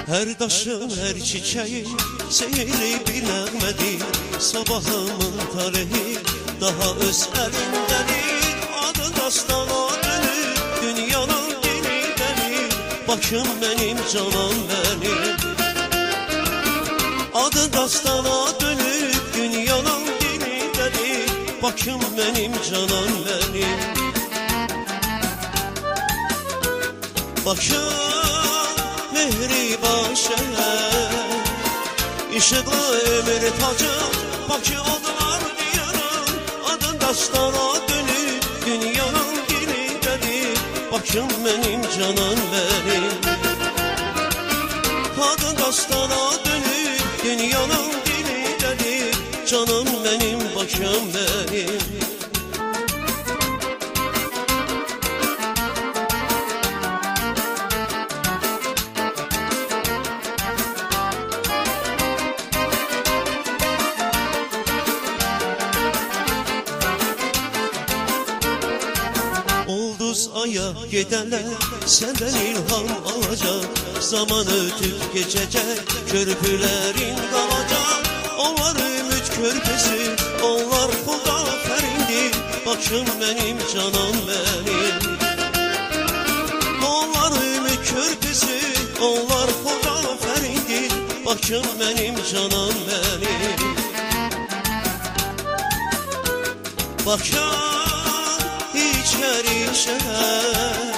Her daşın, her çiçeğin seyri bir nəğmədir. Sabahımın tarihi daha öz əlimdədir. Adı dastana dönür, dünyanın dilindədir. Bakım mənim, canım mənim. Adı dastana dönür, dünyanın dilindədir. Bakım mənim, canım mənim. Bakım mehriban şəhər, işıqlı ömür tacım, Bakı odlar diyarım. Adın dastana dönür, dünyanın dilindədir. Bakım mənim, canım mənim. Adın dastana dönür, dünyanın dilindədir. Canım mənim, Bakım mənim. Ulduz aya gedənlər səndən ilham alacaq. Zaman ötüb keçəcək, körpülərin qalacaq. Onlar ümid körpüsü, onlar xudafərindir. Bakım mənim, canım mənim. Onlar ümid körpüsü, onlar xudafərindir. Bakım mənim, canım mənim. Bakım İçəri şəhər,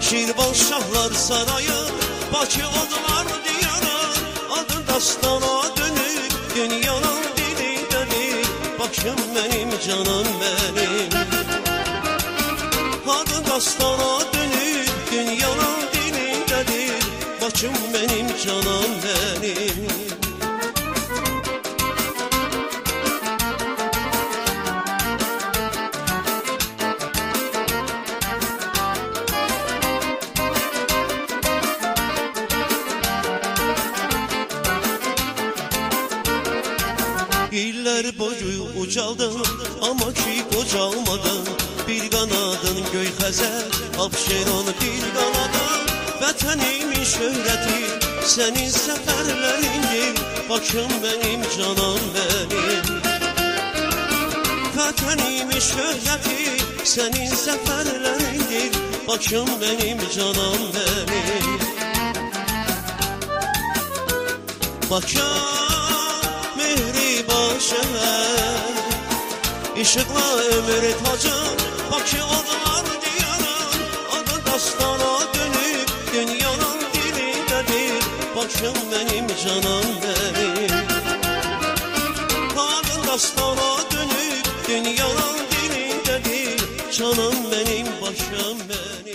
Şirvan şahlar sarayı, Bakı odlar diyarı. Adı dastana dönür, dünyanın dilindədir. Bakım mənim, canım mənim. Adı dastana dönür, dünyanın dilindədir. Bakım mənim, canım mənim. İller boyu ucaldın, ama ki qocalmadın. Bir qanadın göy xəzər, Abşeron bir qanadın. Vətənimin şöhrəti, sənin səfərlərindir. Bakım mənim, canım mənim. Vətənimin şöhrəti, sənin səfərlərindir. Bakım mənim, canım mənim. Bakım mehriban şəhər, işıqlı ömür tacım, Bakı odlar diyarım. Adı dastana dönüb, dünyanın dilindədir. Bakım mənim, canım mənim. Adı dastana dönüb, dünyanın dilindədir. Canım mənim, Bakım mənim.